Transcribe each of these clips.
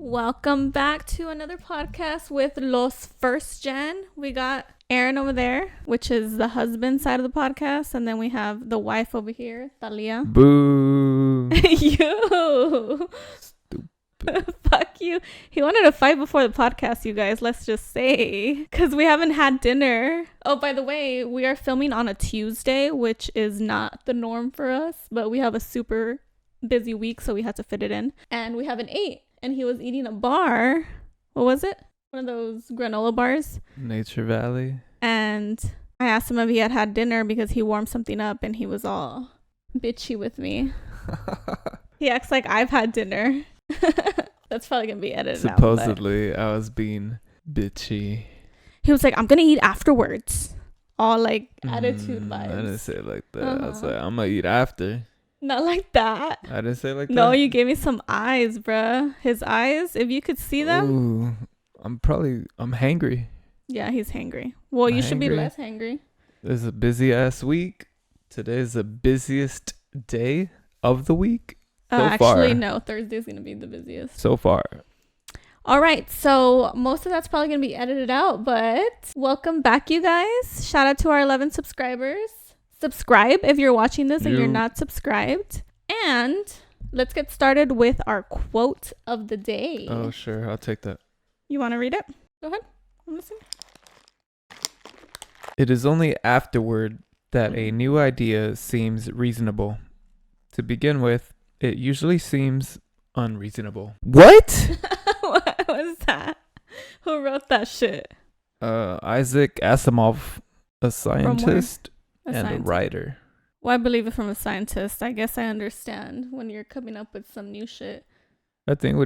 Welcome back to another podcast with Los First Gen. We got Aaron over there, which is the husband side of the podcast, and then we have the wife over here, Thalia. Boo. You. Fuck you. He wanted to fight before the podcast, you guys, let's just say, because we haven't had dinner. Oh, by the way, we are filming on a Tuesday, which is not the norm for us, but we have a super busy week, so we had to fit it in. And we haven't ate, and he was eating a bar. What was it? One of those granola bars. Nature Valley. And I asked him if he had had dinner because he warmed something up, and he was all bitchy with me. He acts like I've had dinner. That's probably gonna be edited Supposedly, I was being bitchy. He was like, I'm gonna eat afterwards. All like attitude vibes. I didn't say it like that. I was like, I'm gonna eat after. Not like that. I didn't say it like that. No, you gave me some eyes, bruh. His eyes, if you could see them. Ooh, I'm hangry. Yeah, he's hangry. Well, you should be less hangry. It's a busy ass week. Today's the busiest day of the week. Actually, no. Thursday's going to be the busiest. So far. All right. So most of that's probably going to be edited out, but welcome back, you guys. Shout out to our 11 subscribers. Subscribe if you're watching this and you're not subscribed. And let's get started with our quote of the day. Oh, sure. I'll take that. You want to read it? Go ahead. I'm listening. It is only afterward that a new idea seems reasonable. To begin with, it usually seems unreasonable. What? What was that? Who wrote that shit? Isaac Asimov, a scientist and a writer. Well, I believe it from a scientist. I guess I understand when you're coming up with some new shit. I think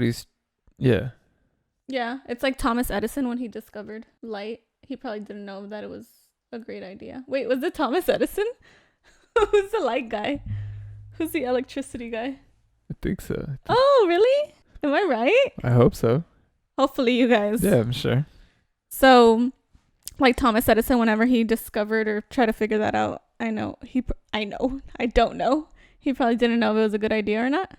yeah. Yeah, it's like Thomas Edison when he discovered light. He probably didn't know that it was a great idea. Wait, was it Thomas Edison? Who's the light guy? Who's the electricity guy? I think so. Oh, really? Am I right? I hope so. Hopefully, you guys. Yeah, I'm sure. So, like Thomas Edison, whenever he discovered or tried to figure that out, I don't know. He probably didn't know if it was a good idea or not.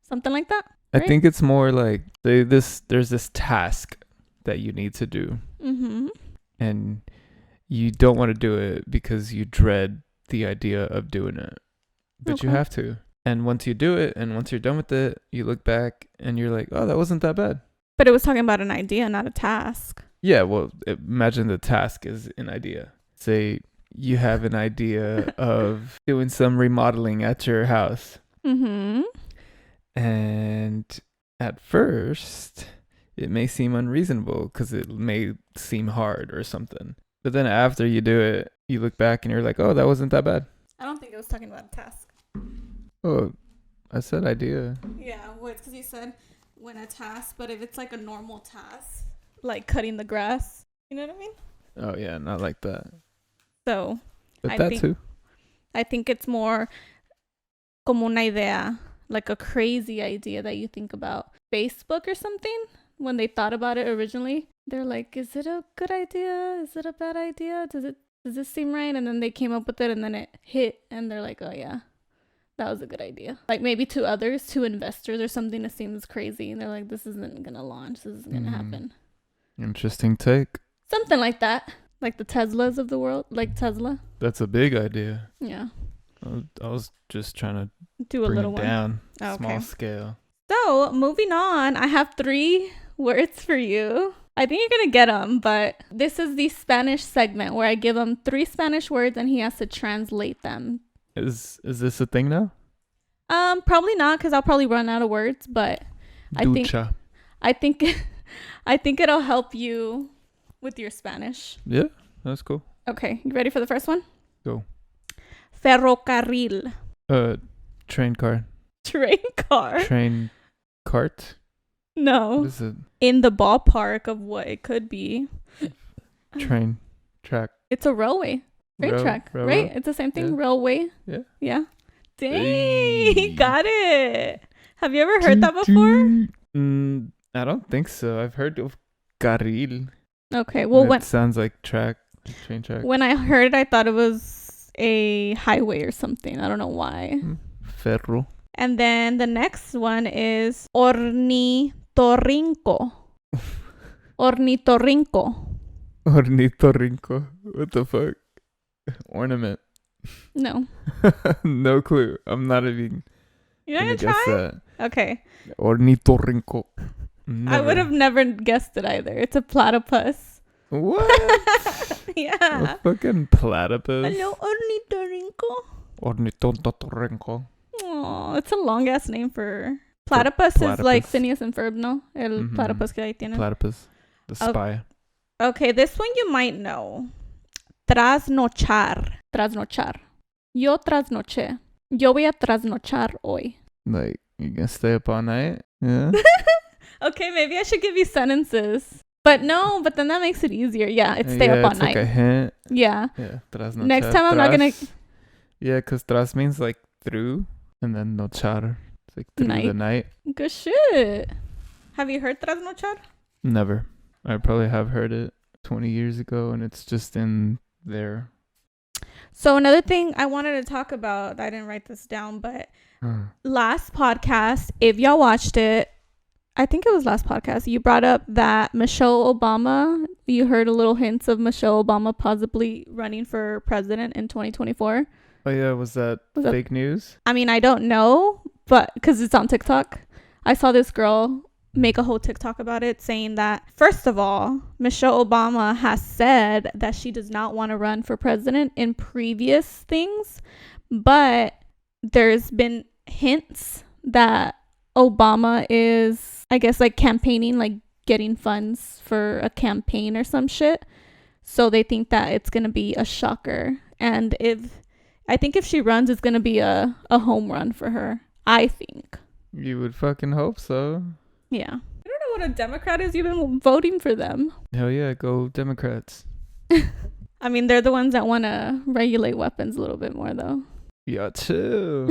Something like that. Right? I think it's more like there's this task that you need to do. Mm-hmm. And you don't want to do it because you dread the idea of doing it. But you have to. And once you do it and once you're done with it, you look back and you're like, oh, that wasn't that bad. But it was talking about an idea, not a task. Yeah, well, imagine the task is an idea. Say you have an idea of doing some remodeling at your house. Mm-hmm. And at first, it may seem unreasonable because it may seem hard or something. But then after you do it, you look back and you're like, oh, that wasn't that bad. I don't think it was talking about a task. Oh, I said idea. Yeah, well, it's because you said when a task, but if it's like a normal task, like cutting the grass, you know what I mean? Oh, yeah, not like that. So, but that too. I think it's more como una idea, like a crazy idea that you think about. Facebook or something, when they thought about it originally, they're like, is it a good idea? Is it a bad idea? Does this seem right? And then they came up with it and then it hit and they're like, oh yeah, that was a good idea. Like maybe to others, to investors or something, it seems crazy. And they're like, this isn't going to launch. This isn't going to happen. Interesting take. Something like that. Like the Teslas of the world. Like Tesla. That's a big idea. Yeah. I was just trying to do a little it down. Oh, okay. Small scale. So moving on, I have 3 words for you. I think you're going to get them, but this is the Spanish segment where I give him 3 Spanish words and he has to translate them. Is this a thing now? Probably not because I'll probably run out of words, but I think it'll help you with your Spanish. Yeah, that's cool. Okay, you ready for the first one? Go. Ferrocarril. Train car. Train car. Train cart. No. What is it? In the ballpark of what it could be. Train track. It's a railway. Train track, railroad? right? It's the same thing. Yeah. Railway. Yeah. Yeah. Dang, Hey. he got it. Have you ever heard that before? I don't think so. I've heard of carril. Okay, well, it sounds like train track. When I heard it, I thought it was a highway or something. I don't know why. Ferro. And then the next one is ornitorrinco. ornitorrinco. Ornitorrinco. Ornitorrinco. What the fuck? Ornament. No. No clue. I'm not even You're gonna not gonna guess try? that. Okay. Ornitorrinco. I would have never guessed it either. It's a platypus. What? Yeah. A fucking platypus. Hello, ornitorrinco. Ornitorrinco. Oh, it's a long ass name for platypus. Is like Phineas and Ferb, no? El platypus que ahí tienen. Platypus. The spy. Okay, this one you might know. Trasnochar. Trasnochar. Yo trasnoché. Yo voy a trasnochar hoy. Like, you gonna stay up all night? Yeah. Okay, maybe I should give you sentences. But no, but then that makes it easier. Yeah, it's stay up all night. It's like a hint. Yeah. Yeah. Trasnochar. Next time I'm not gonna. Yeah, because tras means like through, and then nochar. It's like through the night. Good shit. Have you heard trasnochar? Never. I probably have heard it 20 years ago, and it's just in there. So another thing I wanted to talk about, I didn't write this down, but last podcast, if y'all watched it, I think it was last podcast, you brought up that Michelle Obama, you heard a little hints of Michelle Obama possibly running for president in 2024. Oh yeah, was that fake news? I mean, I don't know, but because it's on TikTok. I saw this girl make a whole TikTok about it, saying that, first of all, Michelle Obama has said that she does not want to run for president in previous things, but there's been hints that Obama is, I guess, like campaigning, like getting funds for a campaign or some shit. So they think that it's going to be a shocker. And I think if she runs, it's going to be a home run for her. I think. You would fucking hope so. Yeah. I don't know what a Democrat is. You've been voting for them. Hell yeah, go Democrats. I mean, they're the ones that want to regulate weapons a little bit more, though. Yeah, too.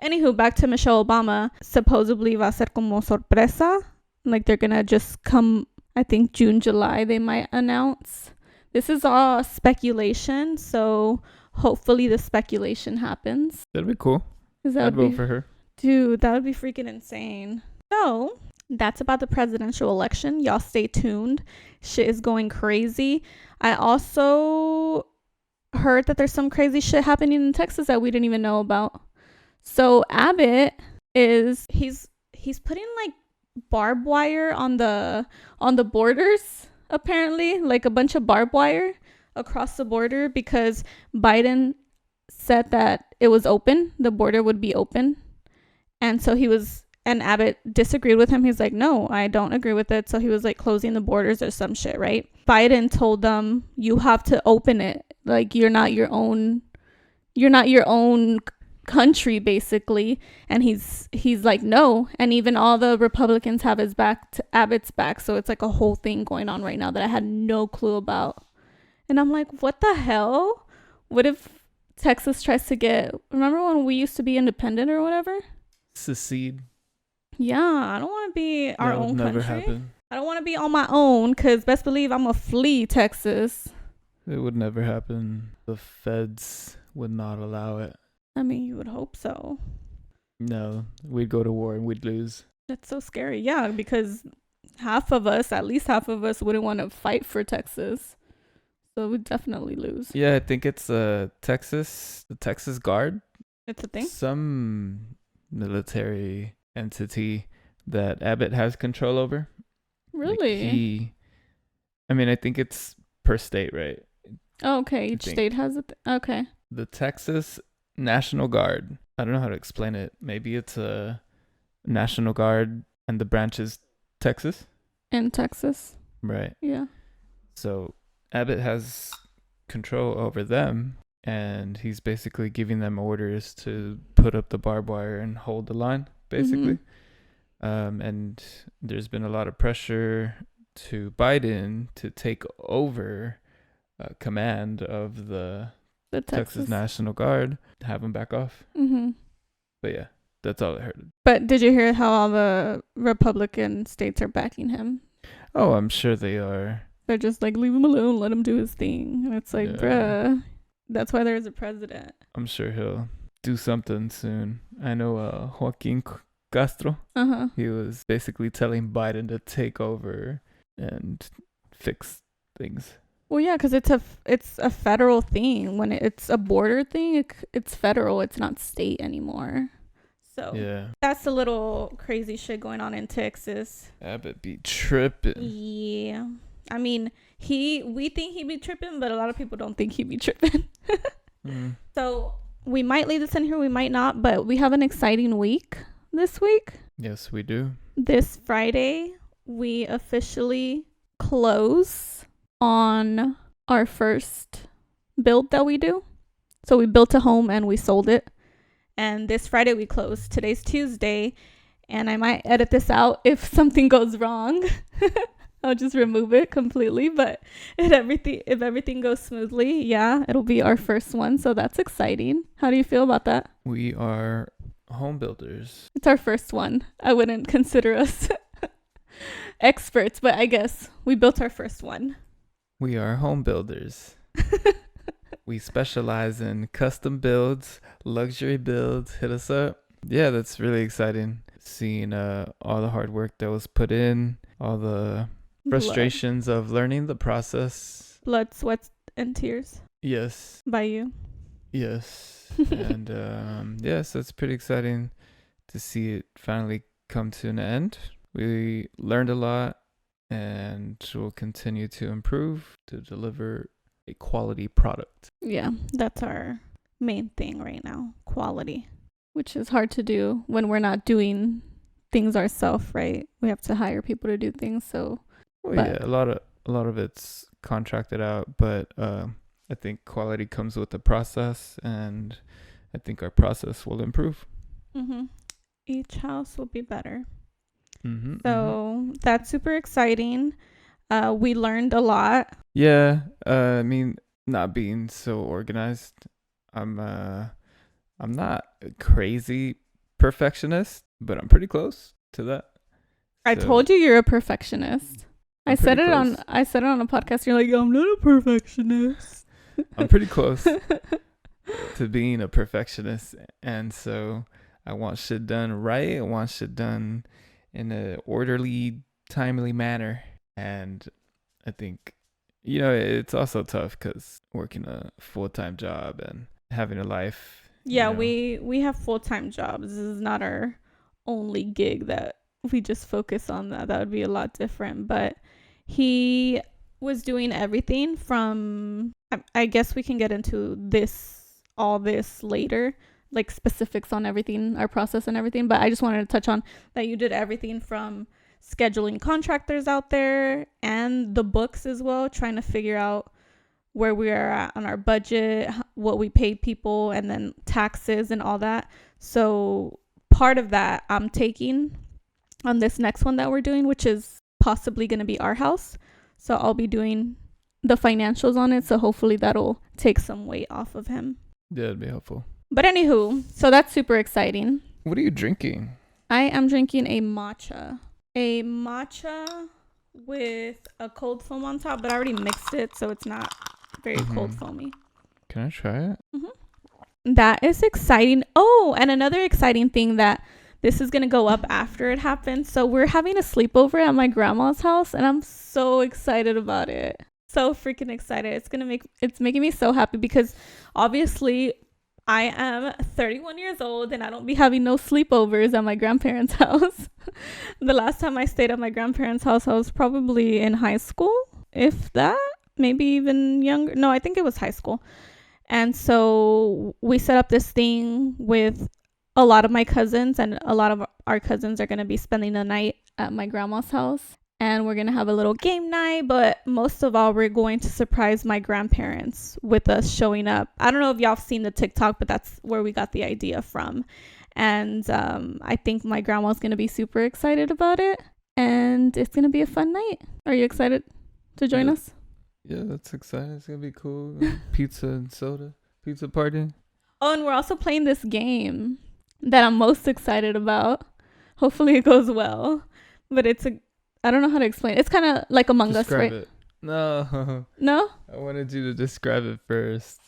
Anywho, back to Michelle Obama. Supposedly va a ser como sorpresa. Like they're going to just come, I think June, July, they might announce. This is all speculation, so hopefully the speculation happens. That'd be cool. I'd vote for her. Dude, that would be freaking insane. So, that's about the presidential election. Y'all stay tuned. Shit is going crazy. I also heard that there's some crazy shit happening in Texas that we didn't even know about. So, Abbott he's putting like barbed wire on the borders, apparently, like a bunch of barbed wire across the border because Biden said that it was open, the border would be open. And so and Abbott disagreed with him. He's like, no, I don't agree with it. So he was like closing the borders or some shit, right? Biden told them, you have to open it. Like you're not your own country, basically. And he's like, no. And even all the Republicans have his back to Abbott's back. So it's like a whole thing going on right now that I had no clue about. And I'm like, what the hell? What if Texas tries to remember when we used to be independent or whatever? Secede. Yeah, I don't want to be our own country. Never happen. I don't want to be on my own because best believe I'm going to flee Texas. It would never happen. The feds would not allow it. I mean, you would hope so. No, we'd go to war and we'd lose. That's so scary. Yeah, because at least half of us wouldn't want to fight for Texas. So we'd definitely lose. Yeah, I think it's the Texas Guard. It's a thing? Some military entity that Abbott has control over. Really? I think it's per state, right? Oh, okay. Each state has it. Okay. The Texas National Guard. I don't know how to explain it. Maybe it's a National Guard and the branch is Texas. In Texas. Right. Yeah. So Abbott has control over them, and he's basically giving them orders to put up the barbed wire and hold the line, basically. And there's been a lot of pressure to Biden to take over command of the Texas National Guard, have him back off. But yeah, that's all I heard. But did you hear how all the Republican states are backing him? Oh, I'm sure they are. They're just like, leave him alone, let him do his thing. And it's like, bruh, that's why there's a president. I'm sure he'll do something soon. I know Joaquin Castro. Uh-huh. He was basically telling Biden to take over and fix things. Well, yeah, because it's a federal thing. When it's a border thing, it's federal. It's not state anymore. So Yeah. that's a little crazy shit going on in Texas. Abbott be tripping. Yeah. I mean, we think he be tripping, but a lot of people don't think he be tripping. So we might leave this in here, we might not, but we have an exciting week this week. Yes, we do. This Friday, we officially close on our first build that we do. So we built a home and we sold it. And this Friday we close. Today's Tuesday, and I might edit this out if something goes wrong. I'll just remove it completely. But if everything goes smoothly, yeah, it'll be our first one. So that's exciting. How do you feel about that? We are home builders. It's our first one. I wouldn't consider us experts, but I guess we built our first one. We are home builders. We specialize in custom builds, luxury builds. Hit us up. Yeah, that's really exciting. Seeing all the hard work that was put in, all the frustrations of learning the process. Blood, sweat, and tears. Yes. By you. Yes. And yes, it's pretty exciting to see it finally come to an end. We learned a lot and will continue to improve to deliver a quality product. Yeah, that's our main thing right now, quality, which is hard to do when we're not doing things ourselves, right? We have to hire people to do things. So yeah, a lot of it's contracted out, but I think quality comes with the process, and I think our process will improve. Each house will be better. So that's super exciting. We learned a lot. Yeah, I mean, not being so organized. I'm not a crazy perfectionist, but I'm pretty close to that. I told you you're a perfectionist. I said it on a podcast. You're like, I'm not a perfectionist. I'm pretty close to being a perfectionist, and so I want shit done right. I want shit done in an orderly, timely manner. And I think, it's also tough because working a full-time job and having a life. Yeah, we have full-time jobs. This is not our only gig that we just focus on. That would be a lot different. But he was doing everything from, I guess we can get into all this later, like specifics on everything, our process and everything. But I just wanted to touch on that you did everything from scheduling contractors out there and the books as well, trying to figure out where we are at on our budget, what we pay people, and then taxes and all that. So part of that I'm taking on this next one that we're doing, which is possibly going to be our house. So I'll be doing the financials on it. So hopefully that'll take some weight off of him. Yeah, it'd be helpful. But anywho, so that's super exciting. What are you drinking? I am drinking a matcha. A matcha with a cold foam on top, but I already mixed it, so it's not very cold foamy. Can I try it? That is exciting. Oh, and another exciting thing that this is going to go up after it happens. So we're having a sleepover at my grandma's house, and I'm so excited about it. So freaking excited. It's making me so happy because obviously I am 31 years old and I don't be having no sleepovers at my grandparents' house. The last time I stayed at my grandparents' house, I was probably in high school, if that, maybe even younger. No, I think it was high school. And so we set up this thing with a lot of my cousins, and a lot of our cousins are going to be spending the night at my grandma's house. And we're going to have a little game night, but most of all, we're going to surprise my grandparents with us showing up. I don't know if y'all have seen the TikTok, but that's where we got the idea from. And I think my grandma's going to be super excited about it. And it's going to be a fun night. Are you excited to join us? Yeah, that's exciting. It's going to be cool. Pizza and soda. Pizza party. Oh, and we're also playing this game that I'm most excited about. Hopefully it goes well. But I don't know how to explain it. It's kind of like Among Us, right? Describe it. No. No? I wanted you to describe it first.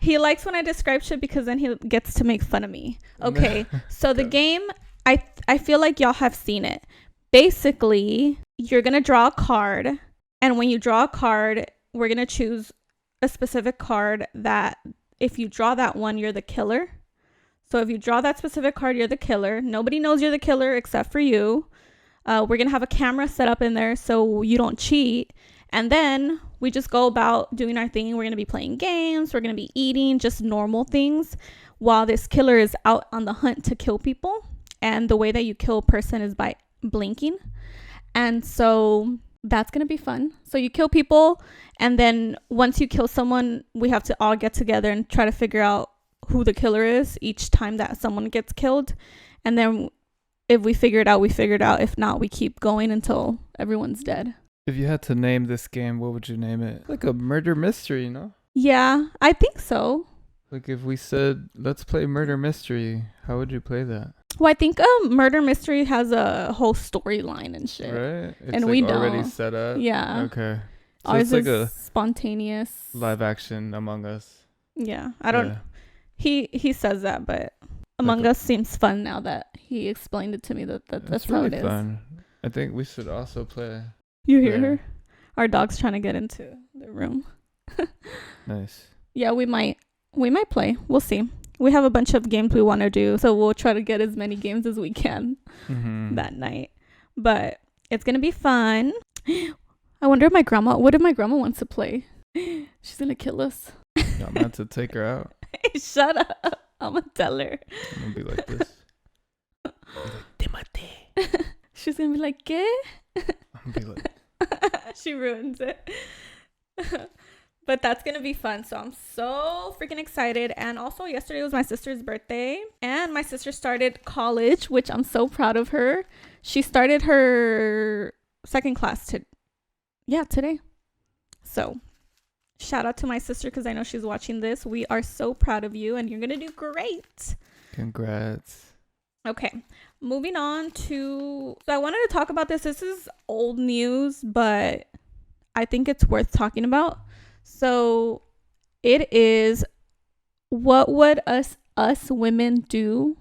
He likes when I describe shit because then he gets to make fun of me. Okay, so the game, I feel like y'all have seen it. Basically, you're going to draw a card. And when you draw a card, we're going to choose a specific card that if you draw that one, you're the killer. So if you draw that specific card, you're the killer. Nobody knows you're the killer except for you. We're going to have a camera set up in there so you don't cheat. And then we just go about doing our thing. We're going to be playing games. We're going to be eating just normal things while this killer is out on the hunt to kill people. And the way that you kill a person is by blinking. And so that's going to be fun. So you kill people. And then once you kill someone, we have to all get together and try to figure out who the killer is each time that someone gets killed. And then if we figure it out, we figure it out. If not, we keep going until everyone's dead. If you had to name this game, what would you name it? Like a murder mystery, no? Yeah, I think so. Like if we said, let's play murder mystery, how would you play that? Well, I think murder mystery has a whole storyline and shit. Right? It's and like we already don't. set up? Yeah. Okay. So Ours it's like is a spontaneous. live action Among Us. Yeah. I don't... Yeah. He says that, but Among Us seems fun now that he explained it to me that's really how it is. Fun. I think we should also play. You hear her? Our dog's trying to get into the room. Nice. Yeah, we might play. We'll see. We have a bunch of games we want to do, so we'll try to get as many games as we can that night. But it's going to be fun. I wonder if what if my grandma wants to play? She's going to kill us. I'm about to take her out. Hey, shut up. I'm going to tell her. I'm going to be like this. Timothy. She's going to be like, ¿qué? I'm going to be like... She ruins it. But that's gonna be fun, so I'm so freaking excited. And also yesterday was my sister's birthday, and my sister started college, which I'm so proud of her. She started her second class today. So shout out to my sister because I know she's watching this. We are so proud of you and you're gonna do great. Congrats. Okay, moving on to... So I wanted to talk about this. This is old news, but I think it's worth talking about. So it is, what would us women do?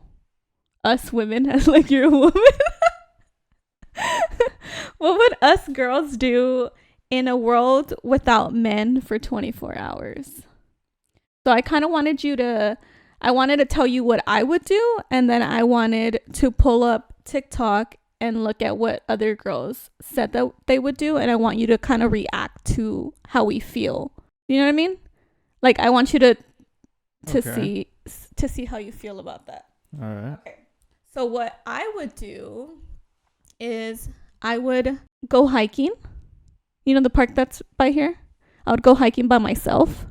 Us women, as like you're a woman. What would us girls do in a world without men for 24 hours? So I kind of wanted to tell you what I would do, and then I wanted to pull up TikTok and look at what other girls said that they would do, and I want you to kind of react to how we feel. You know what I mean? Like I want you to see how you feel about that. All right. Okay. So what I would do is I would go hiking. You know the park that's by here? I would go hiking by myself.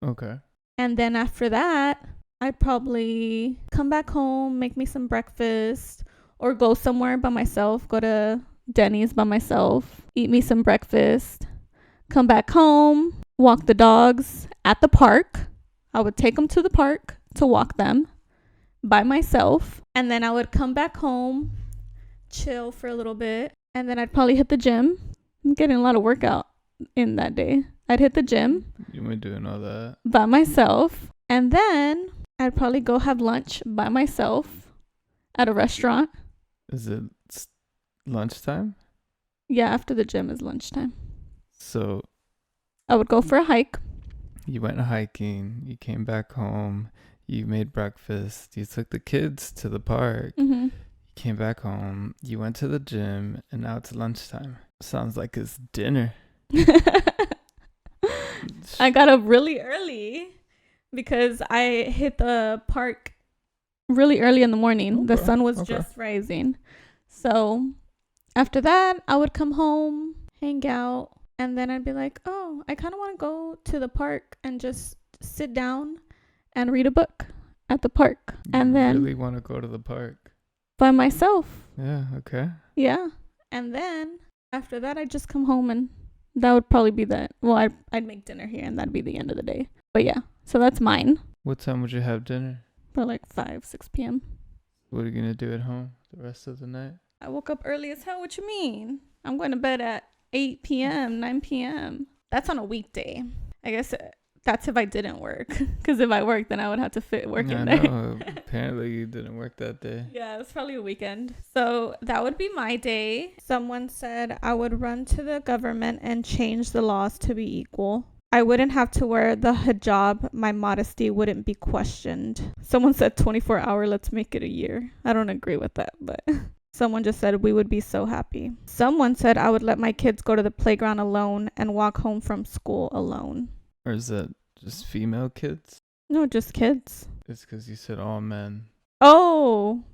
Okay. And then after that, I'd probably come back home, make me some breakfast, or go somewhere by myself, go to Denny's by myself, eat me some breakfast, come back home, walk the dogs at the park. I would take them to the park to walk them by myself. And then I would come back home, chill for a little bit. And then I'd probably hit the gym. I'm getting a lot of workout in that day. I'd hit the gym. You were doing all that by myself. And then I'd probably go have lunch by myself at a restaurant. Is it lunchtime? Yeah, after the gym is lunchtime. So I would go for a hike. You went hiking. You came back home. You made breakfast. You took the kids to the park. Mm-hmm. You came back home. You went to the gym. And now it's lunchtime. Sounds like it's dinner. I got up really early because I hit the park really early in the morning. Okay. The sun was just rising. So after that, I would come home, hang out, and then I'd be like, oh, I kind of want to go to the park and just sit down and read a book at the park. And then really want to go to the park? By myself. Yeah, okay. Yeah. And then after that, I'd just come home, and that would probably be that. Well, I'd make dinner here, and that'd be the end of the day. But yeah, so that's mine. What time would you have dinner? By like 6 p.m. What are you going to do at home the rest of the night? I woke up early as hell. What you mean? I'm going to bed at 8 p.m., 9 p.m. That's on a weekday. I guess That's if I didn't work. Because if I worked, then I would have to fit work in there. No, apparently you didn't work that day. Yeah, it's probably a weekend. So that would be my day. Someone said I would run to the government and change the laws to be equal. I wouldn't have to wear the hijab. My modesty wouldn't be questioned. Someone said 24-hour, let's make it a year. I don't agree with that, but someone just said we would be so happy. Someone said I would let my kids go to the playground alone and walk home from school alone. Or is that just female kids? No, just kids. It's because you said all men. Oh,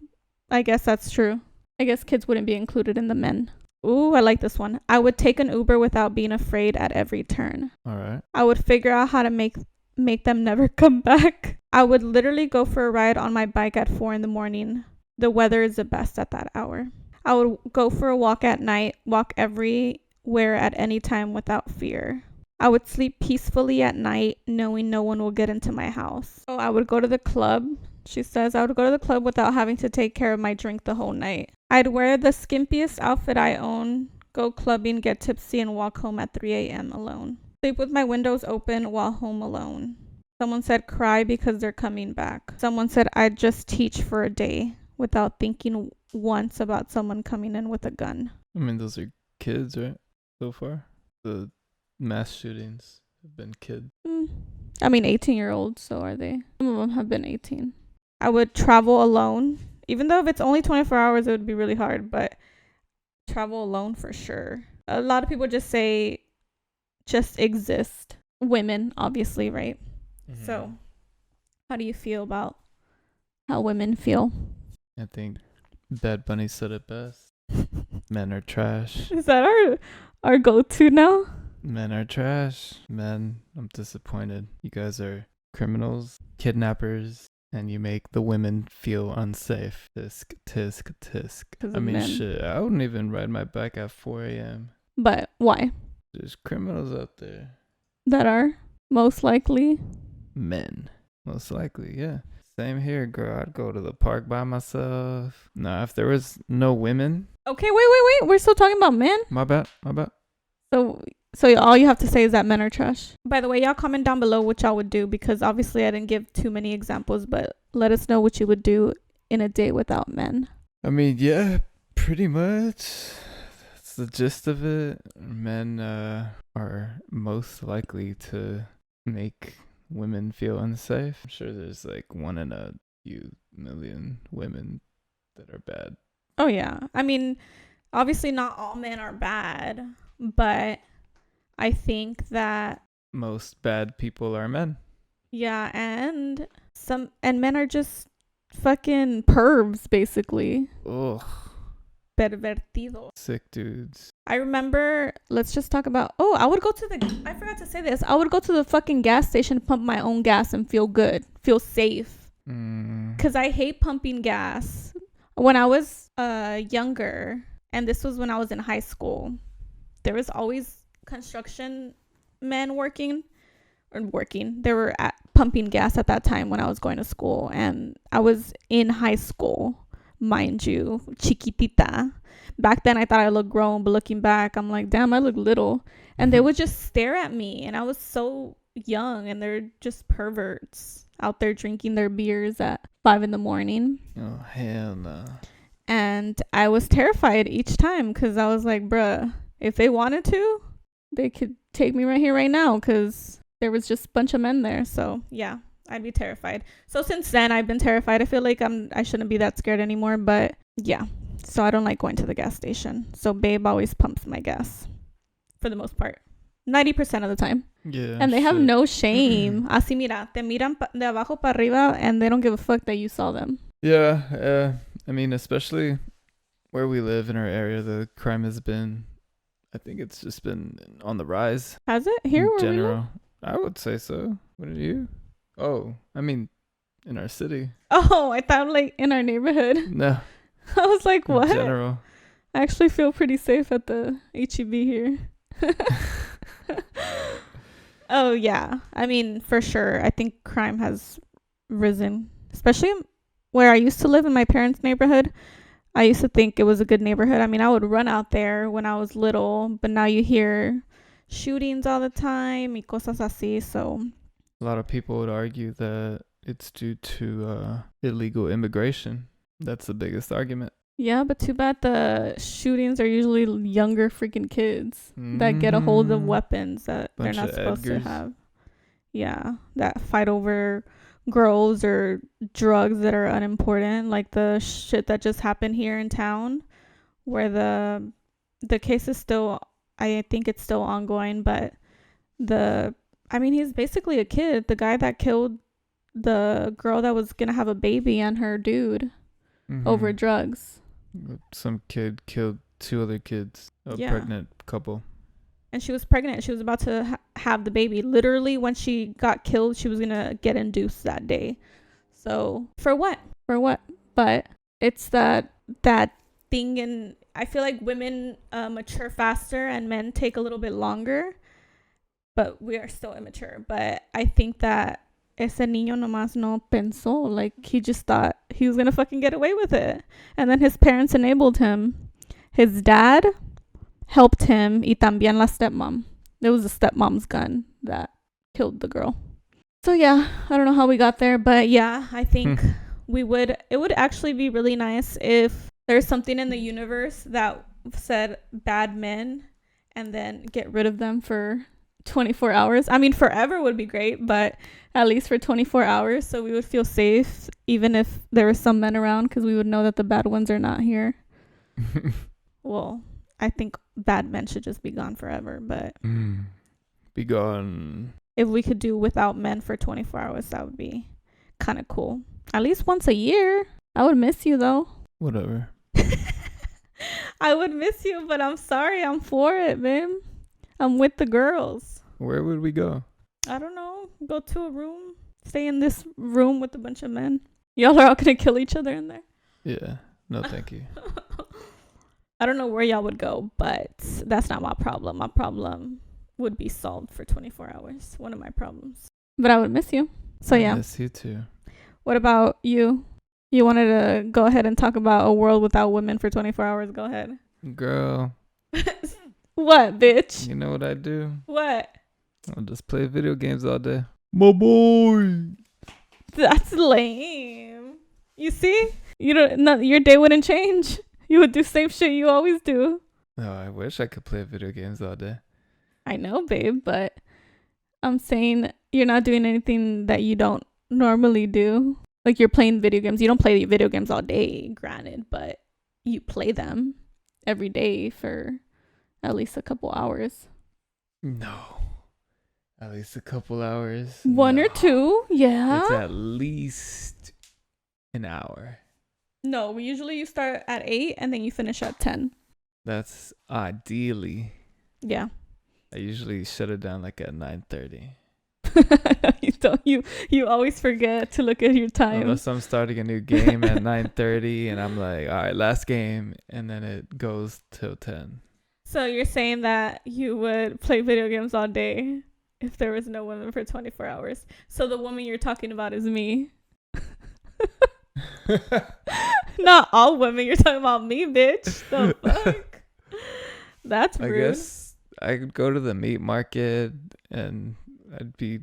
I guess that's true. I guess kids wouldn't be included in the men. Ooh, I like this one. I would take an Uber without being afraid at every turn. All right. I would figure out how to make them never come back. I would literally go for a ride on my bike at 4 a.m. The weather is the best at that hour. I would go for a walk at night, walk everywhere at any time without fear. I would sleep peacefully at night, knowing no one will get into my house. Oh, I would go to the club. She says I would go to the club without having to take care of my drink the whole night. I'd wear the skimpiest outfit I own, go clubbing, get tipsy, and walk home at 3 a.m. alone. Sleep with my windows open while home alone. Someone said cry because they're coming back. Someone said I'd just teach for a day without thinking once about someone coming in with a gun. I mean, those are kids, right? So far? The mass shootings have been kids. I mean, 18-year-olds, so are they? Some of them have been 18. I would travel alone. Even though if it's only 24 hours, it would be really hard, but travel alone for sure. A lot of people just say just exist. Women, obviously, right? Mm-hmm. So, how do you feel about how women feel? I think Bad Bunny said it best. Men are trash. Is that our go-to now? Men are trash. Men, I'm disappointed. You guys are criminals, kidnappers, and you make the women feel unsafe. Tisk, tisk, tisk. I mean, shit, I wouldn't even ride my bike at 4 a.m. But why? There's criminals out there. That are most likely men. Most likely, yeah. Same here, girl. I'd go to the park by myself. Nah, if there was no women. Okay, wait. We're still talking about men? My bad. So all you have to say is that men are trash. By the way, y'all comment down below what y'all would do, because obviously I didn't give too many examples, but let us know what you would do in a day without men. I mean, yeah, pretty much. That's the gist of it. Men are most likely to make women feel unsafe. I'm sure there's like 1 in a few million women that are bad. Oh, yeah. I mean, obviously not all men are bad, but I think that most bad people are men. Yeah, and men are just fucking pervs, basically. Ugh. Pervertidos. Sick dudes. I remember, let's just talk about, I forgot to say this. I would go to the fucking gas station, pump my own gas, and feel good, feel safe. Because I hate pumping gas. When I was younger, and this was when I was in high school, there was always construction men working. They were pumping gas at that time when I was going to school, and I was in high school, mind you, chiquitita. Back then I thought I looked grown, but looking back I'm like, damn, I look little. And they would just stare at me, and I was so young, and they're just perverts out there drinking their beers at 5 a.m. Oh, hell no. And I was terrified each time, because I was like, bruh, if they wanted to, they could take me right here, right now, because there was just a bunch of men there. So, yeah, I'd be terrified. So, since then, I've been terrified. I feel like I shouldn't be that scared anymore, but, yeah. So, I don't like going to the gas station. So, babe always pumps my gas, for the most part. 90% of the time. Yeah. And they have no shame. Así, mira, te miran de abajo para arriba, and they don't give a fuck that you saw them. Yeah, I mean, especially where we live in our area, the crime has been, I think it's just been on the rise. Has it? Here in general? I would say so. What did you? Oh, I mean, in our city. Oh, I thought like in our neighborhood. No. I was like, what? In general. I actually feel pretty safe at the HEB here. Oh, yeah. I mean, for sure. I think crime has risen, especially where I used to live in my parents' neighborhood. I used to think it was a good neighborhood. I mean, I would run out there when I was little, but now you hear shootings all the time y cosas así. So, A lot of people would argue that it's due to illegal immigration. That's the biggest argument. Yeah, but too bad the shootings are usually younger freaking kids that get a hold of weapons that Bunch they're not of supposed Edgars. to have. Yeah, that fight over girls or drugs that are unimportant, like the shit that just happened here in town, where the case is still, I think it's still ongoing, but he's basically a kid. The guy that killed the girl that was gonna have a baby and her dude over drugs. Some kid killed 2 other kids, a pregnant couple. And she was pregnant. She was about to have the baby. Literally, when she got killed, she was going to get induced that day. So, for what? For what? But it's that thing, and I feel like women mature faster and men take a little bit longer. But we are still immature. But I think that ese niño nomás no pensó. Like, he just thought he was going to fucking get away with it. And then his parents enabled him. His dad helped him, y también la stepmom. It was the stepmom's gun that killed the girl. So yeah, I don't know how we got there, but yeah, I think it would actually be really nice if there's something in the universe that said bad men and then get rid of them for 24 hours. I mean, forever would be great, but at least for 24 hours, so we would feel safe even if there were some men around, because we would know that the bad ones are not here. Well, I think bad men should just be gone forever, but be gone. If we could do without men for 24 hours, that would be kind of cool. At least once a year. I would miss you, though. Whatever. I would miss you, but I'm sorry. I'm for it, babe. I'm with the girls. Where would we go? I don't know. Go to a room. Stay in this room with a bunch of men. Y'all are all going to kill each other in there. Yeah. No, thank you. I don't know where y'all would go, but that's not my problem. My problem would be solved for 24 hours. One of my problems. But I would miss you. So yeah. I miss you too. What about you? You wanted to go ahead and talk about a world without women for 24 hours. Go ahead. Girl. What, bitch? You know what I do? What? I'll just play video games all day. My boy. That's lame. You see? Your day wouldn't change. You would do same shit you always do. Oh, I wish I could play video games all day. I know, babe, but I'm saying you're not doing anything that you don't normally do. Like, you're playing video games. You don't play video games all day, granted, but you play them every day for at least a couple hours. No. At least a couple hours. One or two, yeah. It's at least an hour. No, usually you start at 8 and then you finish at 10. That's ideally. Yeah. I usually shut it down like at 9:30. You always forget to look at your time. Unless I'm starting a new game at 9:30 and I'm like, all right, last game, and then it goes till 10. So you're saying that you would play video games all day if there was no women for 24 hours. So the woman you're talking about is me. Not all women. You're talking about me, bitch. The fuck? That's rude. I guess I could go to the meat market and I'd be,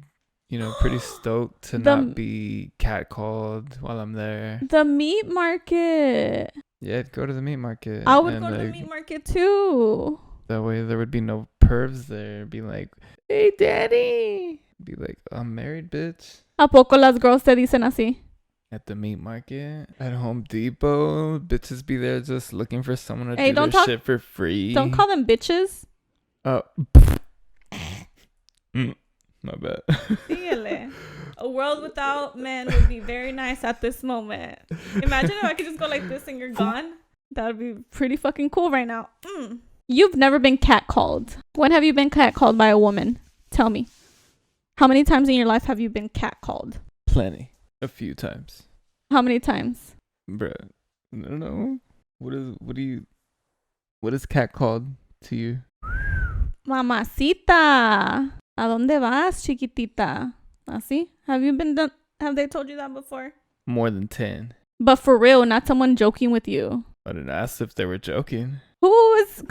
pretty stoked to not be catcalled while I'm there. The meat market. Yeah, I'd go to the meat market. I would go to the meat market too. That way there would be no pervs there. Be like, hey, daddy. Be like, I'm married, bitch. ¿A poco las girls te dicen así? At the meat market, at Home Depot, bitches be there just looking for someone to do their shit for free. Don't call them bitches. Oh. My bad. Síguele. A world without men would be very nice at this moment. Imagine if I could just go like this and you're gone. That would be pretty fucking cool right now. You've never been catcalled. When have you been catcalled by a woman? Tell me. How many times in your life have you been catcalled? Plenty. A few times. How many times? Bruh, I don't know. What is catcalled to you? Mamacita. ¿A dónde vas, chiquitita? Así? Have they told you that before? More than 10. But for real, not someone joking with you. I didn't ask if they were joking. Who is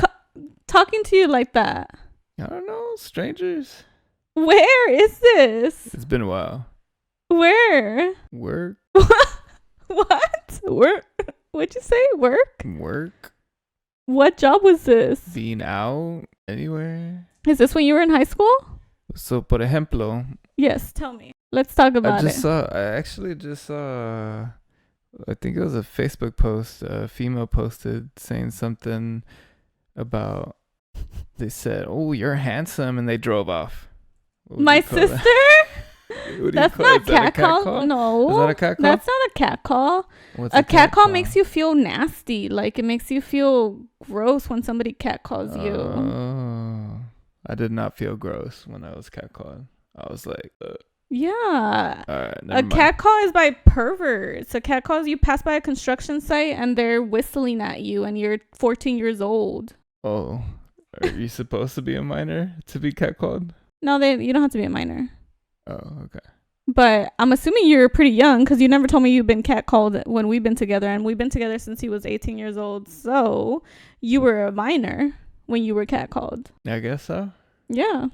talking to you like that? I don't know. Strangers. Where is this? It's been a while. Where? Work? What? Work? What'd you say? Work? Work? What job was this? Being out? Anywhere? Is this when you were in high school? So, por ejemplo, Yes, tell me. Let's talk about it. I actually just saw, I think it was a Facebook post, a female posted saying something about, they said, "Oh, you're handsome," and they drove off. My sister? That's not catcall. No. Is that a catcall? That's not a catcall. What's A catcall makes you feel nasty. Like, it makes you feel gross when somebody catcalls you. Oh, I did not feel gross when I was catcalled. I was like, Yeah. all right, A catcall is by perverts. A catcall is you pass by a construction site and they're whistling at you and you're 14 years old. Oh, are you supposed to be a minor to be catcalled? No, you don't have to be a minor. Oh, okay. But I'm assuming you're pretty young because you never told me you've been catcalled when we've been together. And we've been together since he was 18 years old. So you were a minor when you were catcalled. I guess so. Yeah.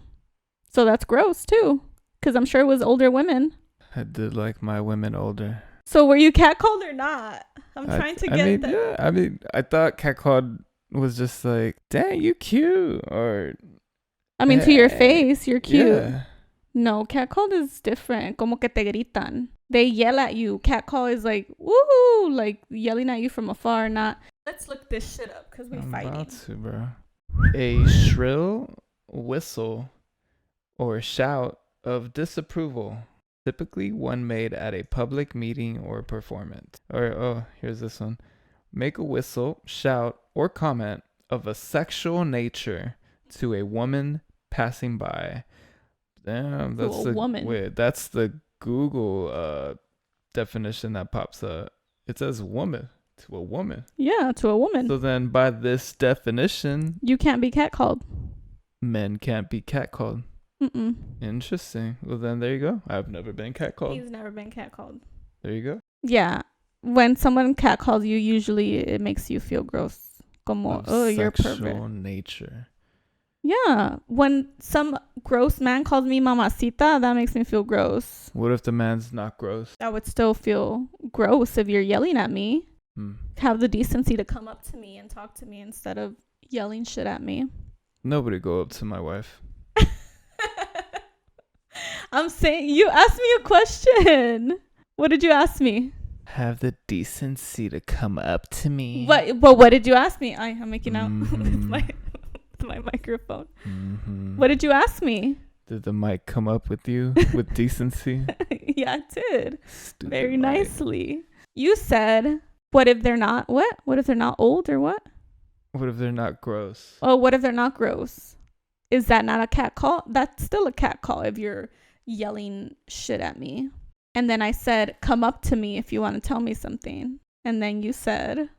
So that's gross too. Because I'm sure it was older women. I did like my women older. So were you catcalled or not? I'm trying to get Yeah, I thought catcalled was just like, dang, you cute. Or to your face, you're cute. Yeah. No, catcall is different. Como que te gritan. They yell at you. Catcall is like, woohoo, like yelling at you from afar, not. Let's look this shit up because we're fighting. About to, bro. A shrill whistle or shout of disapproval, typically one made at a public meeting or performance. Or, here's this one. Make a whistle, shout, or comment of a sexual nature to a woman passing by. Damn, that's woman. Wait, that's the Google definition that pops up. It says woman to a woman. Yeah, to a woman. So then, by this definition, you can't be catcalled. Men can't be catcalled. Mm-mm. Interesting. Well, then there you go. I've never been catcalled. He's never been catcalled. There you go. Yeah, when someone catcalls you, usually it makes you feel gross. Como, you're a pervert. Sexual nature. Yeah, when some gross man calls me mamacita, that makes me feel gross. What if the man's not gross? I would still feel gross if you're yelling at me. Have the decency to come up to me and talk to me instead of yelling shit at me. Nobody go up to my wife. I'm saying, you asked me a question. What did you ask me? Have the decency to come up to me. What did you ask me? I'm making out with my microphone. Mm-hmm. What did you ask me? Did the mic come up with you with decency? Yeah, it did. Stupid very mic. nicely. You said, what if they're not what? What if they're not old or what? What if they're not gross? Oh, what if they're not gross? Is that not a cat call? That's still a cat call if you're yelling shit at me. And then I said, come up to me if you want to tell me something. And then you said,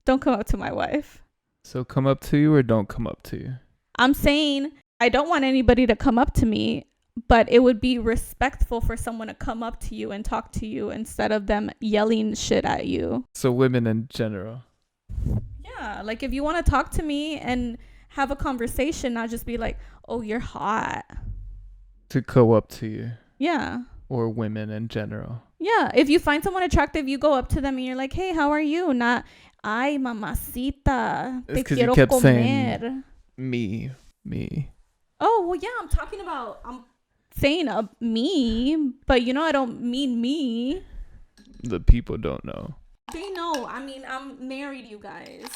don't come up to my wife. So come up to you or don't come up to you? I'm saying I don't want anybody to come up to me, but it would be respectful for someone to come up to you and talk to you instead of them yelling shit at you. So women in general. Yeah, like if you want to talk to me and have a conversation, not just be like, oh, you're hot. To go up to you. Yeah. Or women in general. Yeah, if you find someone attractive, you go up to them and you're like, hey, how are you? Not, ay, mamacita, It's te 'cause quiero you kept comer. saying me. Oh, well, yeah, I'm saying me, but I don't mean me. The people don't know. They know. I'm married, you guys.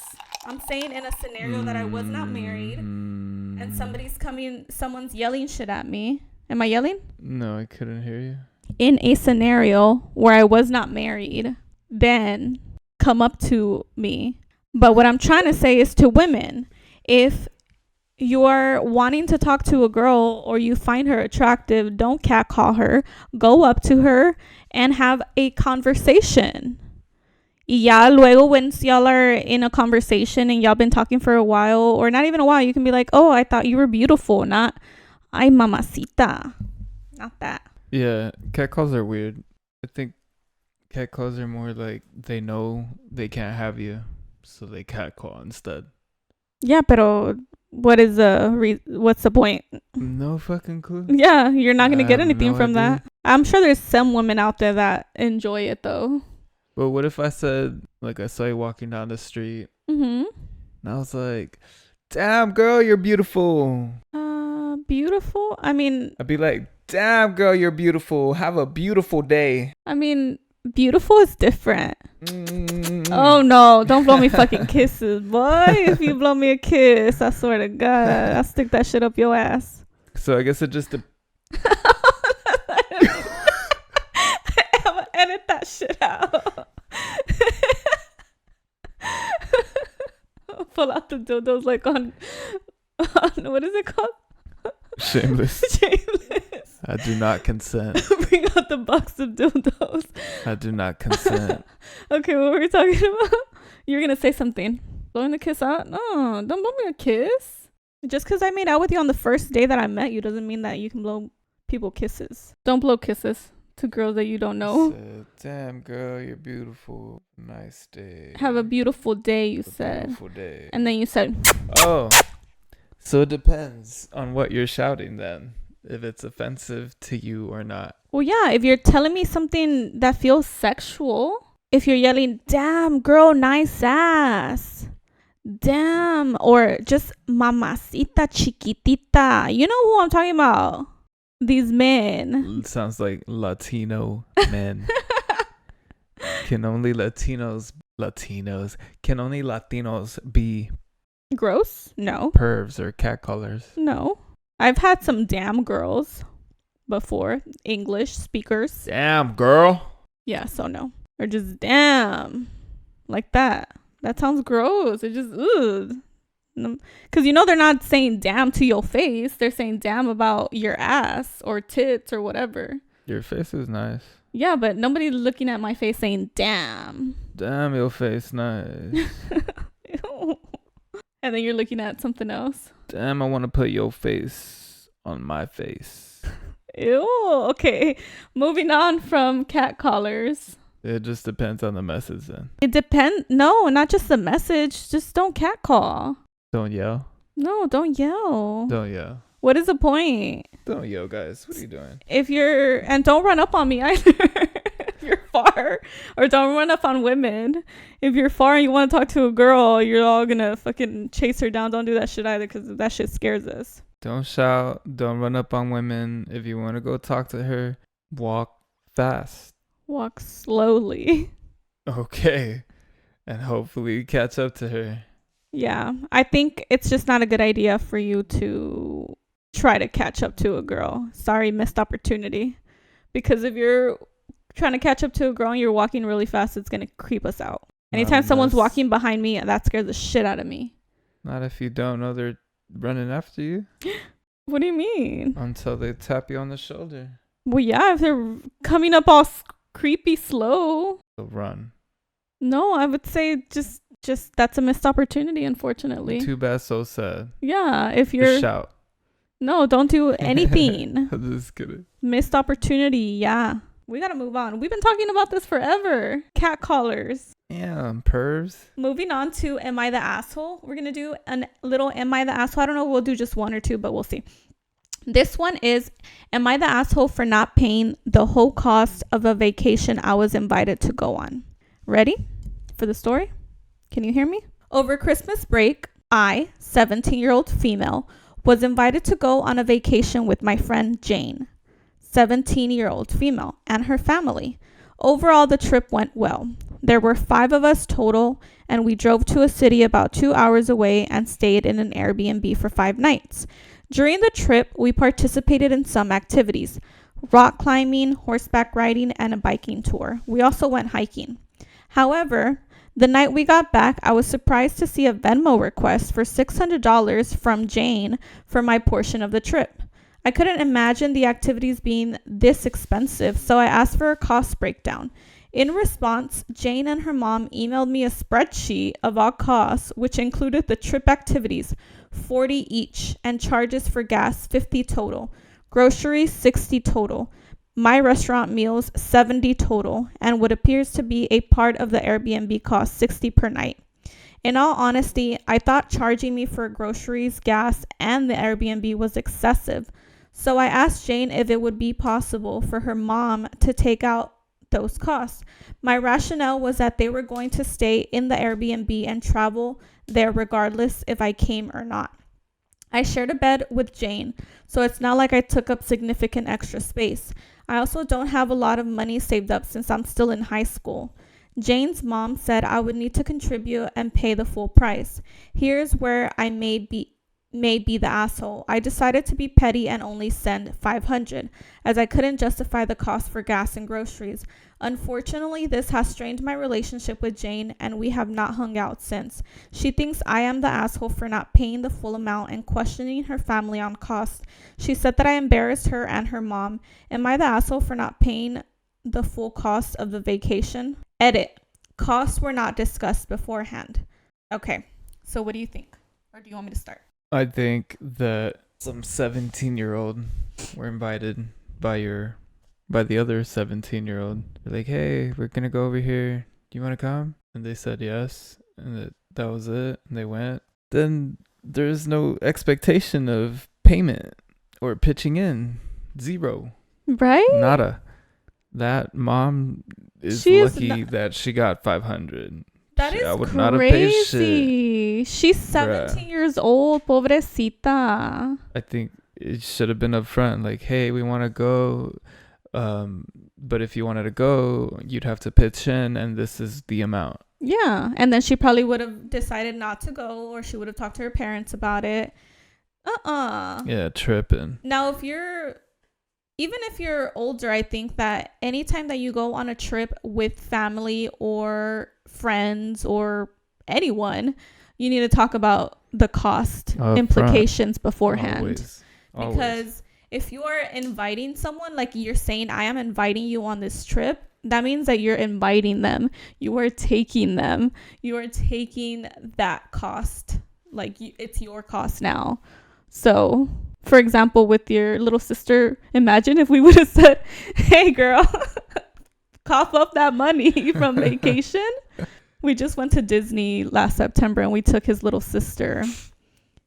I'm saying in a scenario that I was not married and someone's yelling shit at me. Am I yelling? No, I couldn't hear you. In a scenario where I was not married, then come up to me. But what I'm trying to say is to women, if you're wanting to talk to a girl or you find her attractive, don't catcall her. Go up to her and have a conversation. Y ya luego when y'all are in a conversation and y'all been talking for a while, or not even a while, you can be like, oh, I thought you were beautiful, not ay mamacita. Not that. Yeah, catcalls are weird. I think catcalls are more like they know they can't have you, so they catcall instead. Yeah, pero what's the point? No fucking clue. Yeah, you're not gonna I get have anything no from idea. that. I'm sure there's some women out there that enjoy it though. But what if I said, like, I saw you walking down the street Mm-hmm. and I was like, damn, girl, you're beautiful. Beautiful. I mean, I'd be like, damn, girl, you're beautiful. Have a beautiful day. beautiful is different. Mm. Oh no, don't blow me fucking kisses, boy. If you blow me a kiss, I swear to God, I'll stick that shit up your ass. So I guess it just Edit that shit out. Pull out the dildos like on what is it called? Shameless. Shameless. I do not consent. Bring out the box of dildos. I do not consent. Okay, what were we talking about? You're gonna say something. Blowing the kiss out? No, don't blow me a kiss. Just because I made out with you on the first day that I met you doesn't mean that you can blow people kisses. Don't blow kisses to girls that you don't know. Said, damn, girl, you're beautiful. Nice day. Have a beautiful day, you said. Beautiful day. And then you said, Oh, so it depends on what you're shouting then, if it's offensive to you or not. well, yeah, if you're telling me something that feels sexual, if you're yelling, damn, girl, nice ass. Damn, or just mamacita chiquitita. You know who I'm talking about? These men. It sounds like Latino men. Can only Latinos be Gross? No. pervs or catcallers? No. I've had some damn girls before. English speakers. Damn, girl. Yeah, so no. Or just damn. Like that. That sounds gross. It just, ugh. Because you know they're not saying damn to your face. They're saying damn about your ass or tits or whatever. Your face is nice. Yeah, but nobody's looking at my face saying damn. Damn, your face nice. Ew. And then you're looking at something else. Damn, I want to put your face on my face. Ew. Okay. Moving on from cat collars. It just depends on the message then. It depends. No, not just the message. Just don't catcall. Don't yell. No, don't yell. Don't yell. What is the point? Don't yell, guys. What are you doing? And don't run up on me either. If you're far, or don't run up on women. If you're far and you want to talk to a girl, you're all gonna fucking chase her down. Don't do that shit either, because that shit scares us. Don't shout. Don't run up on women. If you want to go talk to her, walk fast. Walk slowly. Okay. And hopefully catch up to her. Yeah, I think it's just not a good idea for you to try to catch up to a girl. Sorry, missed opportunity. Because if you're trying to catch up to a girl and you're walking really fast, it's going to creep us out. Anytime someone's walking behind me, that scares the shit out of me. Not if you don't know they're running after you. What do you mean? Until they tap you on the shoulder. Well, yeah, if they're coming up all creepy slow. So run. No, I would say just that's a missed opportunity, unfortunately. Too bad, so sad. Yeah, if you're... Just shout. No, don't do anything. I'm just kidding. Missed opportunity, yeah. We gotta move on. We've been talking about this forever. Cat collars. Yeah, pervs. Moving on to Am I the Asshole? We're gonna do a little Am I the Asshole? I don't know, we'll do just one or two, but we'll see. This one is, am I the asshole for not paying the whole cost of a vacation I was invited to go on? Ready for the story? Can you hear me? Over Christmas break, I, 17-year-old female, was invited to go on a vacation with my friend Jane, 17-year-old female, and her family. Overall, the trip went well. There were 5 of us total, and we drove to a city about 2 hours away and stayed in an Airbnb for 5 nights. During the trip, we participated in some activities: rock climbing, horseback riding, and a biking tour. We also went hiking. However, the night we got back, I was surprised to see a Venmo request for $600 from Jane for my portion of the trip. I couldn't imagine the activities being this expensive, so I asked for a cost breakdown. In response, Jane and her mom emailed me a spreadsheet of all costs, which included the trip activities, $40 each, and charges for gas, $50 total, groceries, $60 total, my restaurant meals, $70 total, and what appears to be a part of the Airbnb cost, $60 per night. In all honesty, I thought charging me for groceries, gas, and the Airbnb was excessive. So I asked Jane if it would be possible for her mom to take out those costs. My rationale was that they were going to stay in the Airbnb and travel there regardless if I came or not. I shared a bed with Jane, so it's not like I took up significant extra space. I also don't have a lot of money saved up since I'm still in high school. Jane's mom said I would need to contribute and pay the full price. Here's where I may be the asshole. I decided to be petty and only send $500, as I couldn't justify the cost for gas and groceries. Unfortunately, this has strained my relationship with Jane, and we have not hung out since. She thinks I am the asshole for not paying the full amount and questioning her family on costs. She said that I embarrassed her and her mom. Am I the asshole for not paying the full cost of the vacation? Edit. Costs were not discussed beforehand. Okay, so what do you think? Or do you want me to start? I think that some 17-year-old were invited by the other 17-year-old. They're like, hey, we're gonna go over here. Do you want to come? And they said yes, and that was it. And they went. Then there's no expectation of payment or pitching in. Zero. Right? Nada. That mom is lucky that she got 500. That is I would crazy. not have paid shit. She's 17 years old, pobrecita. I think it should have been up front, like, hey, we want to go, but if you wanted to go, you'd have to pitch in, and this is the amount. Yeah, and then she probably would have decided not to go, or she would have talked to her parents about it. Yeah, tripping. Now, even if you're older, I think that anytime that you go on a trip with family or friends or anyone, you need to talk about the cost implications beforehand. Always. Because if you are inviting someone, like you're saying, I am inviting you on this trip, that means that you're inviting them. You are taking them. You are taking that cost. Like it's your cost now. So, for example, with your little sister, imagine if we would have said, hey, girl, cough up that money from vacation. We just went to Disney last September and we took his little sister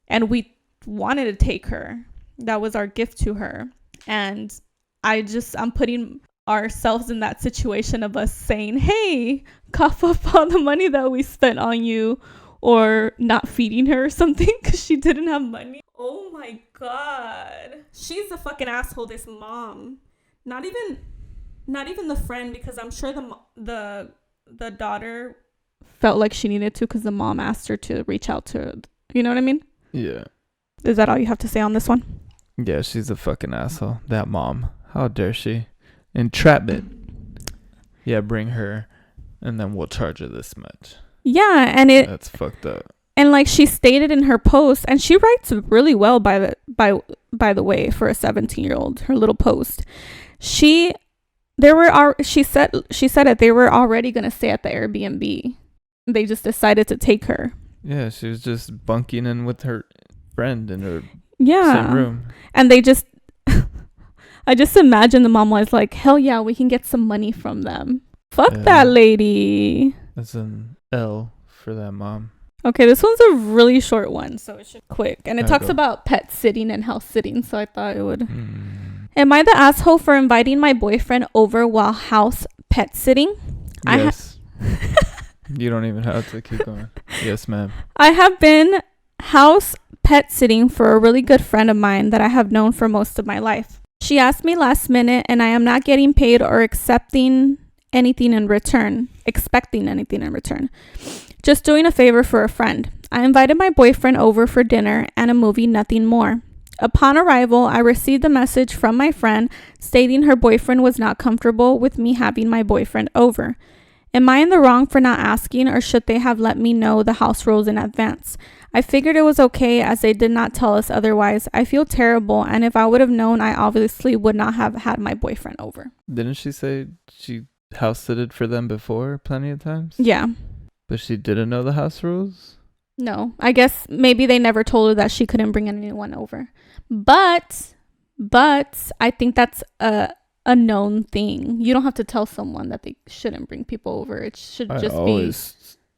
and we wanted to take her. That was our gift to her. And I'm putting ourselves in that situation of us saying, hey, cough up all the money that we spent on you, or not feeding her or something because she didn't have money. Oh my God. She's a fucking asshole, this mom. Not even the friend, because I'm sure the daughter felt like she needed to because the mom asked her to reach out to her. You know what I mean? Yeah. Is that all you have to say on this one? Yeah, she's a fucking asshole. That mom. How dare she? Entrapment. Yeah, bring her and then we'll charge her this much. Yeah, and that's fucked up. And like she stated in her post, and she writes really well by the way for a 17-year-old, her little post. She said that they were already going to stay at the Airbnb. They just decided to take her. Yeah, she was just bunking in with her friend in her same room. And they just I just imagine the mom was like, hell yeah, we can get some money from them. Fuck that lady. That's an L for that mom. Okay, this one's a really short one, so it should be quick. And it talks about pet sitting and house sitting, so I thought it would. Am I the asshole for inviting my boyfriend over while house pet sitting? Yes. You don't even have to keep going. Yes, ma'am. I have been house pet sitting for a really good friend of mine that I have known for most of my life. She asked me last minute, and I am not getting paid or expecting anything in return. Just doing a favor for a friend. I invited my boyfriend over for dinner and a movie, nothing more. Upon arrival, I received a message from my friend stating her boyfriend was not comfortable with me having my boyfriend over. Am I in the wrong for not asking, or should they have let me know the house rules in advance? I figured it was okay as they did not tell us otherwise. I feel terrible, and if I would have known, I obviously would not have had my boyfriend over. Didn't she say she house-sitted for them before plenty of times? Yeah. But she didn't know the house rules? No. I guess maybe they never told her that she couldn't bring anyone over. But I think that's a known thing. You don't have to tell someone that they shouldn't bring people over. It should just be...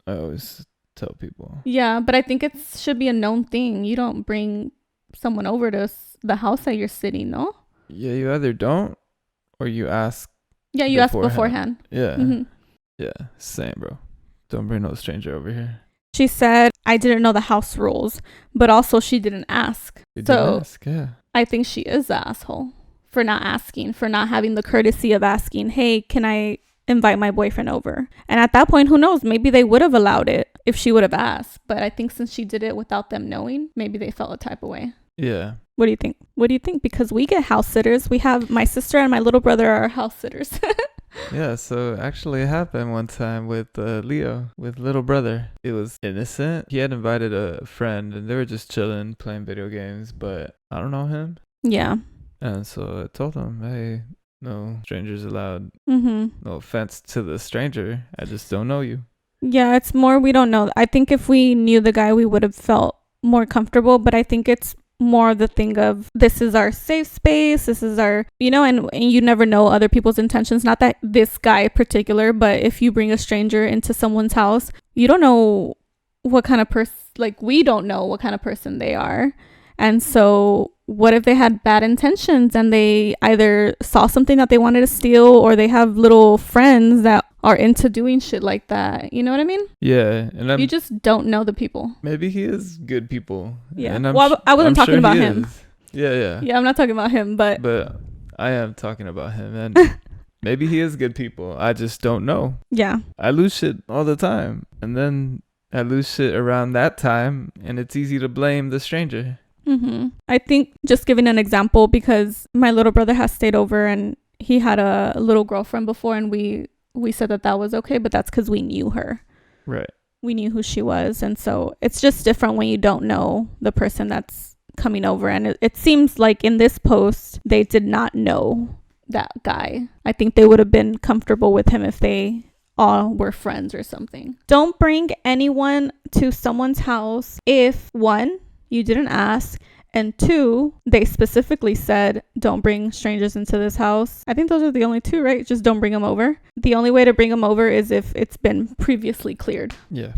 I always tell people. Yeah, but I think it should be a known thing. You don't bring someone over to the house that you're sitting, no? Yeah, you either don't or you ask. Yeah, you ask beforehand. Yeah. Mm-hmm. Yeah, same, bro. Don't bring no stranger over here. She said, I didn't know the house rules, but also she didn't ask. You didn't ask, yeah. I think she is the asshole for not asking, for not having the courtesy of asking, hey, can I invite my boyfriend over? And at that point, who knows? Maybe they would have allowed it if she would have asked. But I think since she did it without them knowing, maybe they felt a type of way. Yeah. What do you think? What do you think? Because we get house sitters. We have my sister and my little brother are house sitters. Yeah, so actually it happened one time with Leo, with little brother. It was innocent. He had invited a friend and they were just chilling, playing video games, but I don't know him. Yeah. And so I told him, hey, no strangers allowed. Mm-hmm. No offense to the stranger. I just don't know you. Yeah, it's more we don't know. I think if we knew the guy, we would have felt more comfortable, but I think it's more the thing of this is our safe space, this is our, and you never know other people's intentions. Not that this guy particular, but if you bring a stranger into someone's house, you don't know what kind of person, like we don't know what kind of person they are. And so what if they had bad intentions and they either saw something that they wanted to steal, or they have little friends that are into doing shit like that? You know what I mean? Yeah. And you just don't know the people. Maybe he is good people. Yeah. And I wasn't talking about him. Yeah. Yeah, I'm not talking about him, but I am talking about him. And maybe he is good people. I just don't know. Yeah. I lose shit all the time. And then I lose shit around that time. And it's easy to blame the stranger. Mm-hmm. I think just giving an example, because my little brother has stayed over and he had a little girlfriend before, and we said that was okay, but that's because we knew her. Right. We knew who she was. And so it's just different when you don't know the person that's coming over. And it seems like in this post, they did not know that guy. I think they would have been comfortable with him if they all were friends or something. Don't bring anyone to someone's house if, one, you didn't ask, and two, they specifically said don't bring strangers into this house. I think those are the only two, right? Just don't bring them over. The only way to bring them over is if it's been previously cleared. Yeah,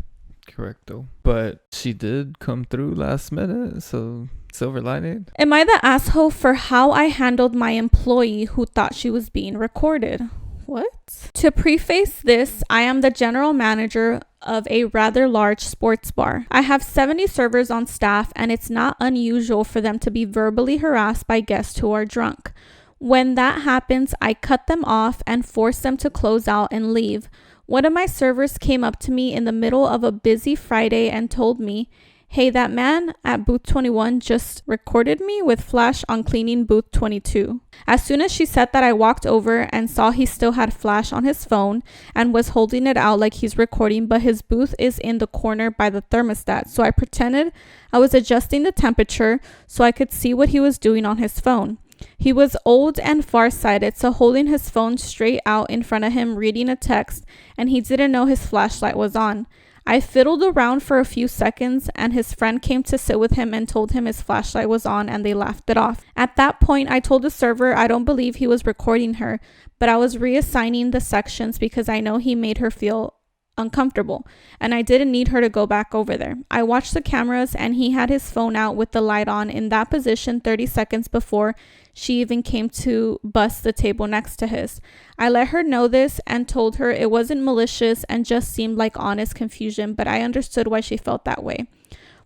correct though. But she did come through last minute, so silver lining. Am I the asshole for how I handled my employee who thought she was being recorded? What? To preface this, I am the general manager of a rather large sports bar. I have 70 servers on staff, and it's not unusual for them to be verbally harassed by guests who are drunk. When that happens, I cut them off and force them to close out and leave. One of my servers came up to me in the middle of a busy Friday and told me, hey, that man at booth 21 just recorded me with flash on cleaning booth 22. As soon as she said that, I walked over and saw he still had flash on his phone and was holding it out like he's recording, but his booth is in the corner by the thermostat. So I pretended I was adjusting the temperature so I could see what he was doing on his phone. He was old and farsighted, so holding his phone straight out in front of him reading a text, and he didn't know his flashlight was on. I fiddled around for a few seconds, and his friend came to sit with him and told him his flashlight was on, and they laughed it off. At that point, I told the server I don't believe he was recording her, but I was reassigning the sections because I know he made her feel uncomfortable, and I didn't need her to go back over there. I watched the cameras, and he had his phone out with the light on in that position 30 seconds before she even came to bust the table next to his. I let her know this and told her it wasn't malicious and just seemed like honest confusion, but I understood why she felt that way.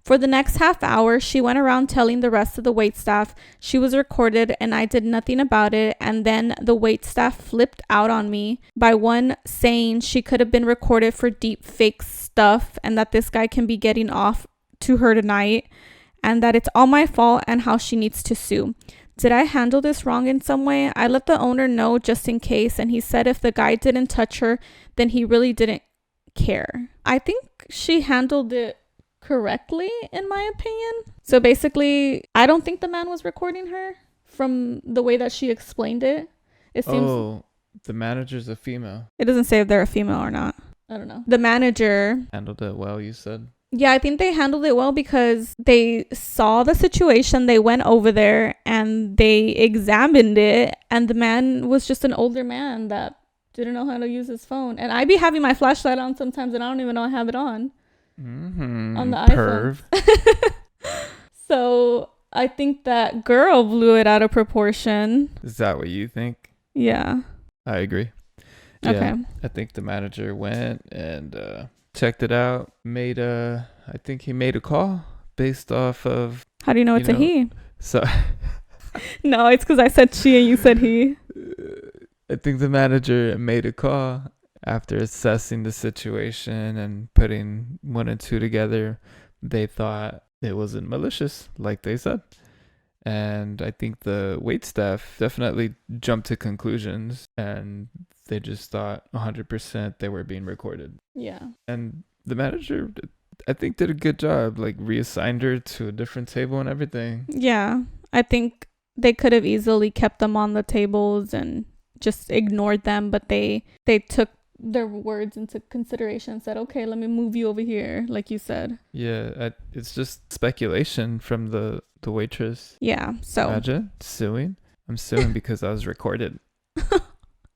For the next half hour, she went around telling the rest of the waitstaff she was recorded and I did nothing about it, and then the waitstaff flipped out on me by one saying she could have been recorded for deep fake stuff and that this guy can be getting off to her tonight and that it's all my fault and how she needs to sue. Did I handle this wrong in some way? I let the owner know just in case, and he said if the guy didn't touch her, then he really didn't care. I think she handled it correctly, in my opinion. So basically, I don't think the man was recording her from the way that she explained it. It seems the manager's a female. It doesn't say if they're a female or not. I don't know. The manager handled it well, you said? Yeah, I think they handled it well because they saw the situation, they went over there and they examined it, and the man was just an older man that didn't know how to use his phone. And I be having my flashlight on sometimes and I don't even know I have it on. on the Perv. iPhone. So I think that girl blew it out of proportion. Is that what you think? Yeah. I agree. Okay. Yeah, I think the manager went and checked it out. I think he made a call based off of. How do you know it's a he? So. No, it's because I said she and you said he. I think the manager made a call after assessing the situation and putting 1 and 2 together. They thought it wasn't malicious, like they said. And I think the wait staff definitely jumped to conclusions, and they just thought 100% they were being recorded. Yeah. And the manager, I think, did a good job, like reassigned her to a different table and everything. Yeah. I think they could have easily kept them on the tables and just ignored them, but they took their words into consideration and said, okay, let me move you over here, like you said. Yeah, it's just speculation from the waitress. Yeah, so. Imagine suing. I'm suing because I was recorded.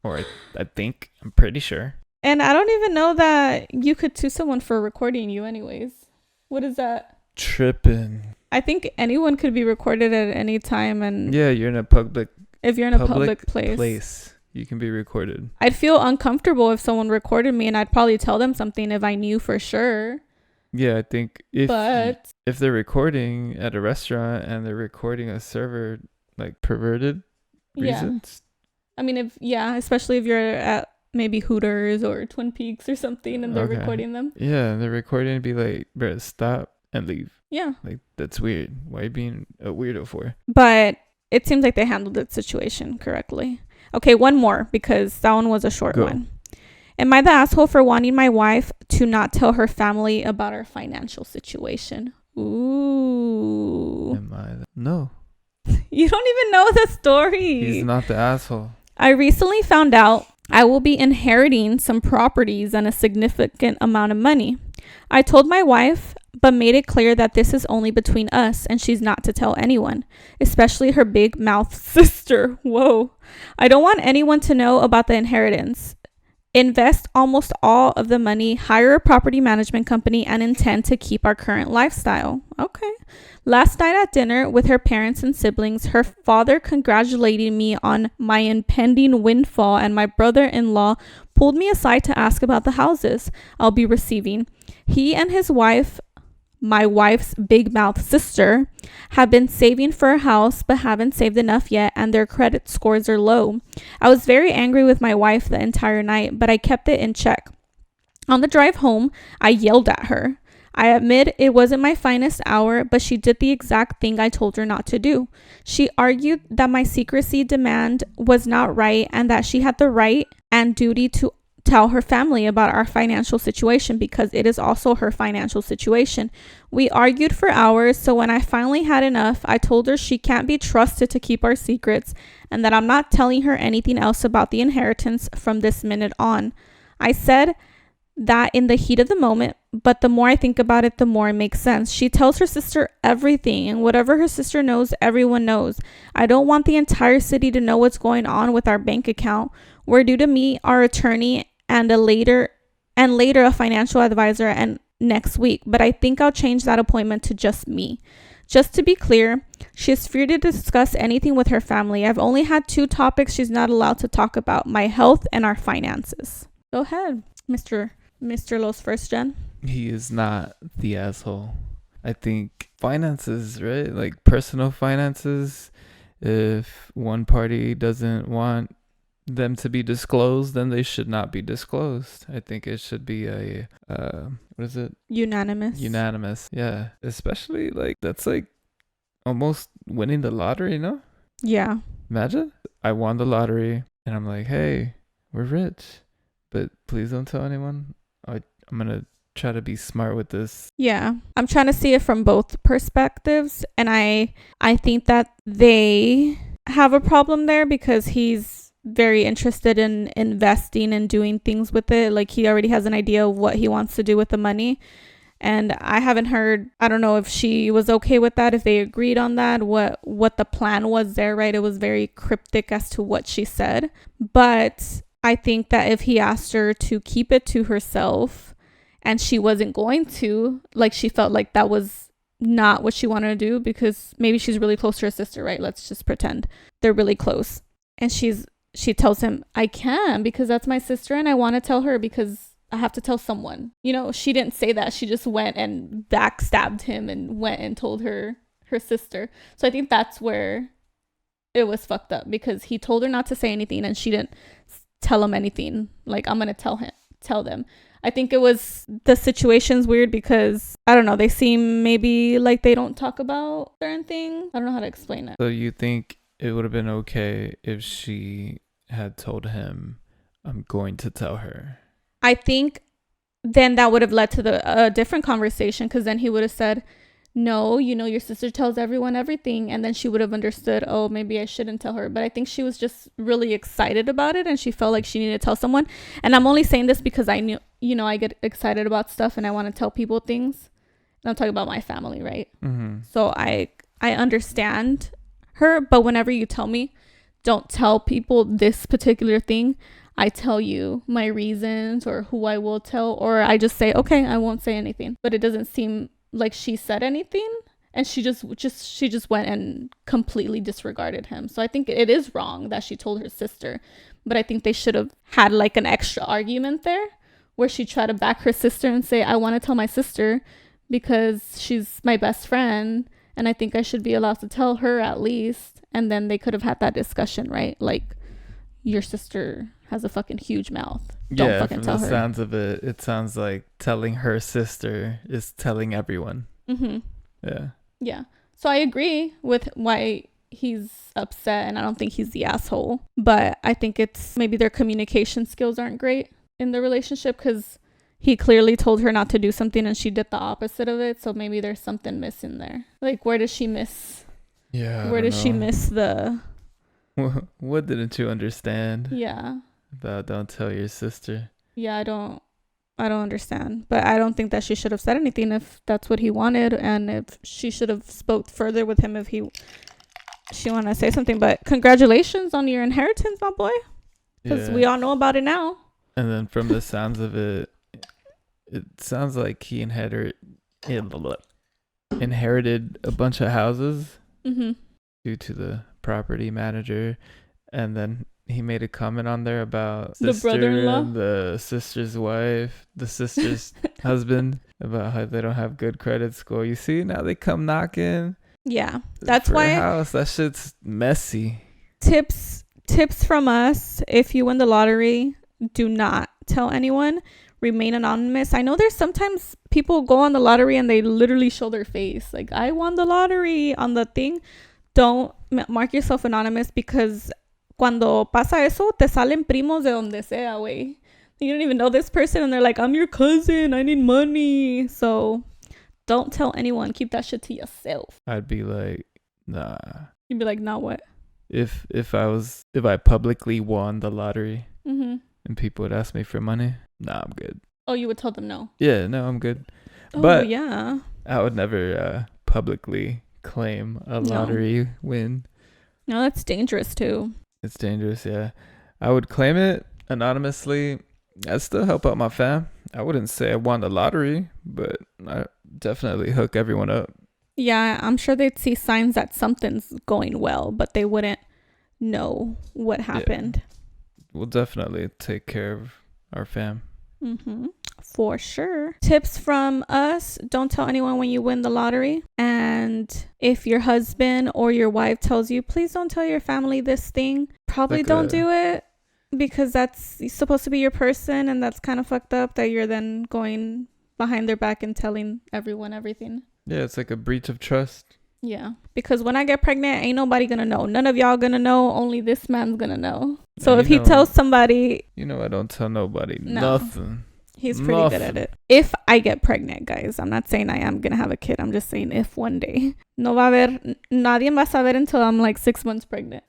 Or I'm pretty sure. And I don't even know that you could sue someone for recording you anyways. What is that? Tripping. I think anyone could be recorded at any time, and yeah, you're in a public. If you're in a public place, you can be recorded. I'd feel uncomfortable if someone recorded me, and I'd probably tell them something if I knew for sure. Yeah, I think if they're recording at a restaurant and they're recording a server, like perverted reasons. I mean, especially if you're at maybe Hooters or Twin Peaks or something, and they're recording them. Yeah, they're recording and be like, bro, stop and leave. Yeah. Like, that's weird. Why are you being a weirdo for? But it seems like they handled the situation correctly. Okay, one more, because that one was a short one. Am I the asshole for wanting my wife to not tell her family about our financial situation? Ooh. Am I no. You don't even know the story. He's not the asshole. I recently found out I will be inheriting some properties and a significant amount of money. I told my wife, but made it clear that this is only between us and she's not to tell anyone, especially her big mouth sister. Whoa. I don't want anyone to know about the inheritance. Invest almost all of the money, hire a property management company, and intend to keep our current lifestyle. Okay. Last night at dinner with her parents and siblings, her father congratulated me on my impending windfall, and my brother-in-law pulled me aside to ask about the houses I'll be receiving. He and his wife, my wife's big mouth sister, have been saving for a house but haven't saved enough yet, and their credit scores are low. I was very angry with my wife the entire night, but I kept it in check. On the drive home, I yelled at her. I admit it wasn't my finest hour, but she did the exact thing I told her not to do. She argued that my secrecy demand was not right and that she had the right and duty to tell her family about our financial situation because it is also her financial situation. We argued for hours, so when I finally had enough, I told her she can't be trusted to keep our secrets and that I'm not telling her anything else about the inheritance from this minute on. I said that in the heat of the moment, but the more I think about it, the more it makes sense. She tells her sister everything, and whatever her sister knows, everyone knows. I don't want the entire city to know what's going on with our bank account. We're due to meet our attorney and later a financial advisor and next week, but I think I'll change that appointment to just me. Just to be clear, she is free to discuss anything with her family. I've only had 2 topics she's not allowed to talk about: my health and our finances. Go ahead, Mr. Los First Gen. He is not the asshole. I think finances, right? Like personal finances, if one party doesn't want them to be disclosed, then they should not be disclosed. I think it should be a what is it? Unanimous. Yeah. Especially like that's like almost winning the lottery, no? Yeah. Imagine I won the lottery and I'm like, hey, we're rich, but please don't tell anyone. I'm gonna try to be smart with this. Yeah, I'm trying to see it from both perspectives, and I think that they have a problem there because he's very interested in investing and doing things with it. Like he already has an idea of what he wants to do with the money, and I haven't heard. I don't know if she was okay with that, if they agreed on that, what the plan was there. Right, it was very cryptic as to what she said, but I think that if he asked her to keep it to herself and she wasn't going to, like, she felt like that was not what she wanted to do, because maybe she's really close to her sister, right? Let's just pretend they're really close. And she tells him, I can, because that's my sister and I want to tell her because I have to tell someone. You know, she didn't say that. She just went and backstabbed him and went and told her sister. So I think that's where it was fucked up, because he told her not to say anything and she didn't tell him anything. Like, I'm going to tell them. I think it was, the situation's weird because, I don't know, they seem maybe like they don't talk about certain things. I don't know how to explain it. So you think it would have been okay if she had told him, I'm going to tell her? I think then that would have led to a different conversation, because then he would have said, no, you know, your sister tells everyone everything. And then she would have understood, oh, maybe I shouldn't tell her. But I think she was just really excited about it and she felt like she needed to tell someone. And I'm only saying this because I knew, you know, I get excited about stuff and I want to tell people things. And I'm talking about my family, right? Mm-hmm. So I understand her, but whenever you tell me, don't tell people this particular thing, I tell you my reasons or who I will tell, or I just say, okay, I won't say anything. But it doesn't seem like she said anything, and she just went and completely disregarded him. So I think it is wrong that she told her sister, but I think they should have had like an extra argument there where she tried to back her sister and say, I want to tell my sister because she's my best friend and I think I should be allowed to tell her at least. And then they could have had that discussion, right? Like, your sister has a fucking huge mouth. Don't fucking tell her. From the sounds of it, it sounds like telling her sister is telling everyone. Mm-hmm. Yeah. Yeah. So I agree with why he's upset, and I don't think he's the asshole. But I think it's maybe their communication skills aren't great in the relationship, because he clearly told her not to do something and she did the opposite of it. So maybe there's something missing there. Like, where does she miss? Yeah. Where does she miss the... What didn't you understand? Yeah. About don't tell your sister. Yeah, I don't understand. But I don't think that she should have said anything if that's what he wanted, and if she should have spoke further with him if she wanted to say something. But congratulations on your inheritance, my boy, because we all know about it now. And then from the sounds of it, it sounds like he inherited a bunch of houses due to the property manager, and then he made a comment on there about the brother-in-law, the sister's wife, the sister's husband, about how they don't have good credit score. You see, now they come knocking. Yeah, that's why house. That shit's messy. Tips from us: if you win the lottery, do not tell anyone. Remain anonymous. I know there's sometimes people go on the lottery and they literally show their face, like, I won the lottery on the thing. Don't mark yourself anonymous, because cuando pasa eso, te salen primos de donde sea, güey. You don't even know this person and they're like, I'm your cousin, I need money. So don't tell anyone. Keep that shit to yourself. I'd be like, nah. You'd be like, nah, what? If I publicly won the lottery and people would ask me for money, nah, I'm good. Oh, you would tell them no? Yeah, no, I'm good. Oh, but yeah. I would never publicly claim a lottery win. No, that's dangerous too. It's dangerous, yeah. I would claim it anonymously. I'd still help out my fam. I wouldn't say I won the lottery, but I definitely hook everyone up. Yeah, I'm sure they'd see signs that something's going well, but they wouldn't know what happened. Yeah. We'll definitely take care of our fam. For sure. Tips from us: don't tell anyone when you win the lottery. And if your husband or your wife tells you, please don't tell your family this thing, probably like don't do it, because that's supposed to be your person, and that's kind of fucked up that you're then going behind their back and telling everyone everything. Yeah, it's like a breach of trust. Yeah, because when I get pregnant, ain't nobody gonna know. None of y'all gonna know. Only this man's gonna know. So if he tells somebody, I don't tell nobody nothing. He's pretty good at it. If I get pregnant, guys, I'm not saying I am gonna have a kid. I'm just saying if one day. No va a haber, nadie va a saber until I'm like 6 months pregnant.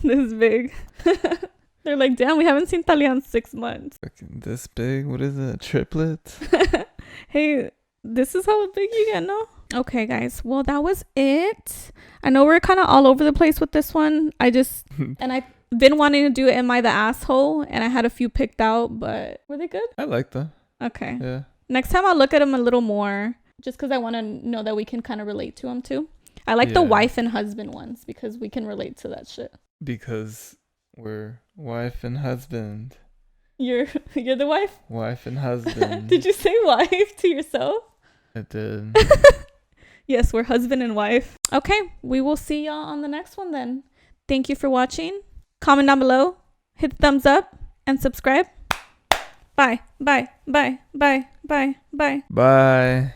This big. They're like, damn, we haven't seen Talia in 6 months. Fucking this big? What is it? Triplets? Hey, this is how big you get, no? Okay, guys. Well, that was it. I know we're kind of all over the place with this one. And I've been wanting to do it Am I the Asshole? And I had a few picked out, but were they good? I like them. Okay. Yeah. Next time I'll look at them a little more, just because I want to know that we can kind of relate to them too. I like the wife and husband ones because we can relate to that shit. Because we're wife and husband. You're the wife? Wife and husband. Did you say wife to yourself? I did. Yes, we're husband and wife. Okay, we will see y'all on the next one then. Thank you for watching. Comment down below, hit the thumbs up, and subscribe. Bye, bye, bye, bye, bye, bye. Bye.